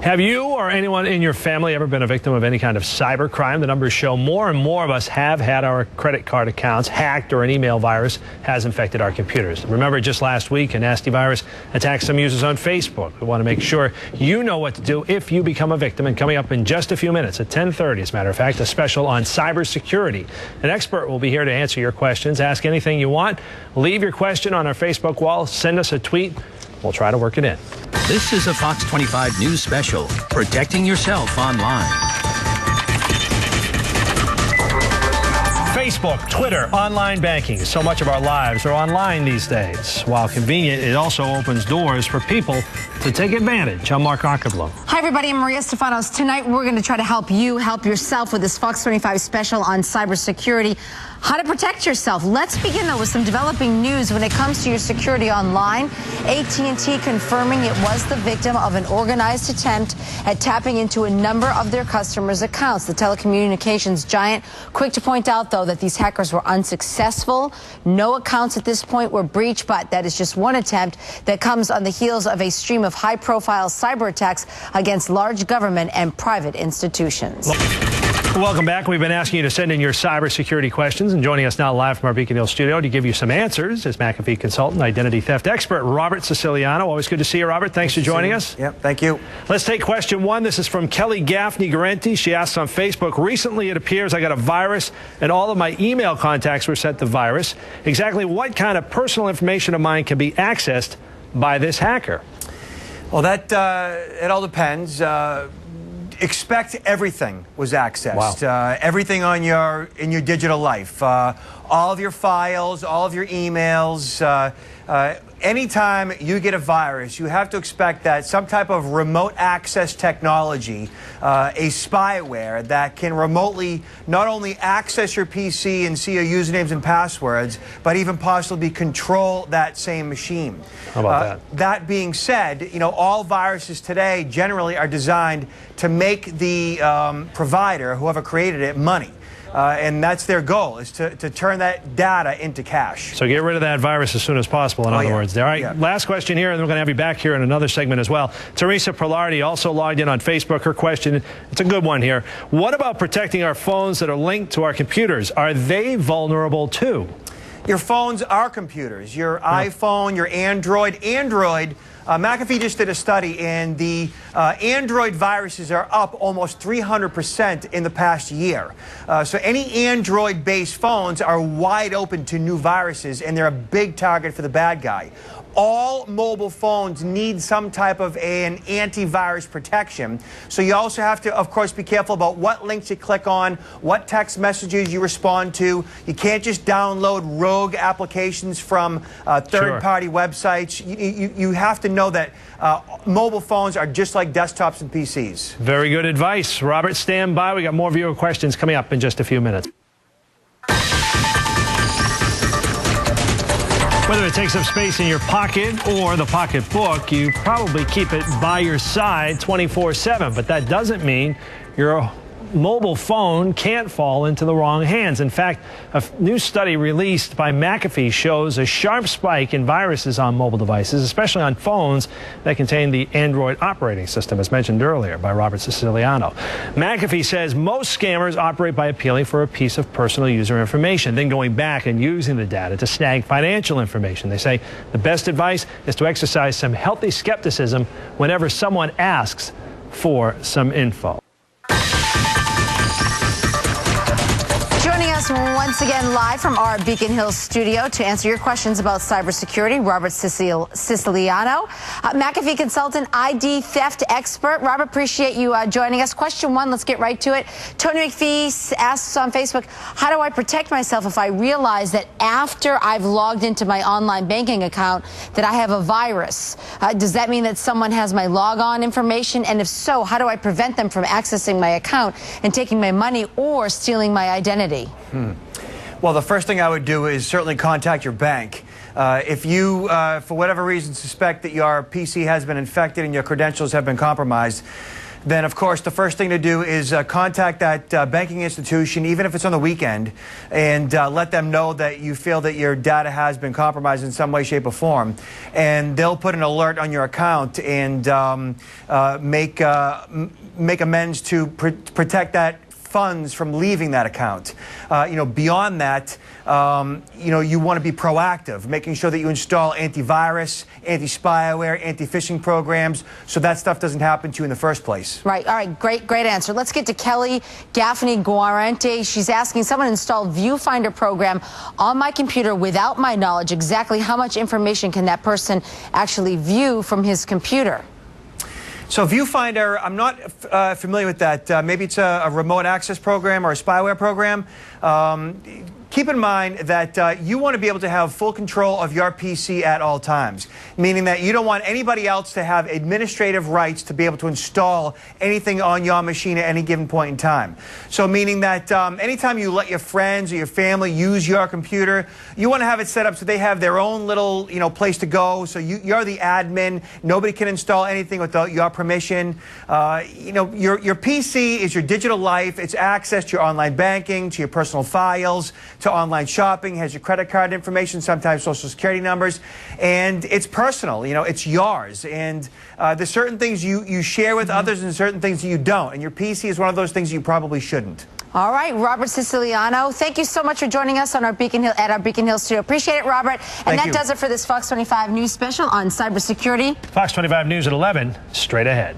Have you or anyone in your family ever been a victim of any kind of cyber crime? The numbers show more and more of us have had our credit card accounts hacked or an email virus has infected our computers. Remember, just last week, a nasty virus attacked some users on Facebook. We want to make sure you know what to do if you become a victim. And coming up in just a few minutes at 10:30, as a matter of fact, a special on cybersecurity. An expert will be here to answer your questions. Ask anything you want. Leave your question on our Facebook wall. Send us a tweet. We'll try to work it in. This is a Fox 25 News special, Protecting Yourself Online. Facebook, Twitter, online banking. So much of our lives are online these days. While convenient, it also opens doors for people to take advantage. I'm Mark Ockerbloom. Hi, everybody. I'm Maria Stefanos. Tonight, we're going to try to help you help yourself with this Fox 25 special on cybersecurity. How to protect yourself. Let's begin, though, with some developing news when it comes to your security online. AT&T confirming it was the victim of an organized attempt at tapping into a number of their customers' accounts. The telecommunications giant quick to point out, though, that these hackers were unsuccessful. No accounts at this point were breached, but that is just one attempt that comes on the heels of a stream of high-profile cyber attacks against large government and private institutions. Welcome back. We've been asking you to send in your cybersecurity questions, and joining us now live from our Beacon Hill studio to give you some answers is McAfee consultant, identity theft expert, Robert Siciliano. Always good to see you, Robert. Thanks for joining us. Yep, thank you. Let's take question one. This is from Kelly Gaffney-Garenti. She asks on Facebook, recently it appears I got a virus and all of my email contacts were sent the virus. Exactly what kind of personal information of mine can be accessed by this hacker? Well, that it all depends. Expect everything was accessed. Wow. Everything on in your digital life, all of your files, all of your emails. Anytime you get a virus, you have to expect that some type of remote access technology, a spyware that can remotely not only access your PC and see your usernames and passwords, but even possibly control that same machine. How about that? That being said, you know, all viruses today generally are designed to make the provider, whoever created it, money. And that's their goal, is to turn that data into cash. So get rid of that virus as soon as possible, in other words. All right, last question here, and then we're going to have you back here in another segment as well. THERESA PALARDY also logged in on Facebook. Her question, it's a good one here. What about protecting our phones that are linked to our computers? Are they vulnerable too? Your phones are computers. Your iPhone, your Android. McAfee just did a study, and the Android viruses are up almost 300% in the past year. So any Android-based phones are wide open to new viruses, and they're a big target for the bad guy. All mobile phones need some type of an antivirus protection. So you also have to, of course, be careful about what links you click on, what text messages you respond to. You can't just download rogue applications from third-party websites. You have to know that mobile phones are just like desktops and PCs. Very good advice. Robert, stand by. We got more viewer questions coming up in just a few minutes. Whether it takes up space in your pocket or the pocketbook, you probably keep it by your side 24/7. But that doesn't mean your mobile phone can't fall into the wrong hands. In fact, a new study released by McAfee shows a sharp spike in viruses on mobile devices, especially on phones that contain the Android operating system, as mentioned earlier by Robert Siciliano. McAfee says most scammers operate by appealing for a piece of personal user information, then going back and using the data to snag financial information. They say the best advice is to exercise some healthy skepticism whenever someone asks for some info. Once again, live from our Beacon Hill studio to answer your questions about cybersecurity, Robert Siciliano, McAfee consultant, ID theft expert. Robert, appreciate you joining us. Question one, let's get right to it. Tony McPhee asks on Facebook, how do I protect myself if I realize that after I've logged into my online banking account that I have a virus? Does that mean that someone has my logon information? And if so, how do I prevent them from accessing my account and taking my money or stealing my identity? Well, the first thing I would do is certainly contact your bank. If you, for whatever reason, suspect that your PC has been infected and your credentials have been compromised, then of course the first thing to do is contact that banking institution, even if it's on the weekend, and let them know that you feel that your data has been compromised in some way, shape, or form. And they'll put an alert on your account and make amends to protect that funds from leaving that account. Beyond that, you want to be proactive, making sure that you install antivirus, anti-spyware, anti-phishing programs, so that stuff doesn't happen to you in the first place. Right. All right. Great answer. Let's get to Kelly Gaffney Guarente. She's asking someone installed VIEWFINDER program on my computer without my knowledge. Exactly how much information can that person actually view from his computer? So VIEWFINDER, I'm not familiar with that. Maybe it's a remote access program or a spyware program. Keep in mind that you want to be able to have full control of your PC at all times, meaning that you don't want anybody else to have administrative rights to be able to install anything on your machine at any given point in time. So meaning that anytime you let your friends or your family use your computer, you want to have it set up so they have their own little place to go. So you're the admin. Nobody can install anything without your permission. Your PC is your digital life. It's access to your online banking, to your personal files, to online shopping, has your credit card information, sometimes social security numbers, and it's personal. It's yours. And there's certain things you share with others and certain things you don't. And your PC is one of those things you probably shouldn't. All right, Robert Siciliano, thank you so much for joining us on our Beacon Hill studio. Appreciate it, Robert. And that does it for this Fox 25 News special on cybersecurity. Fox 25 News at 11, straight ahead.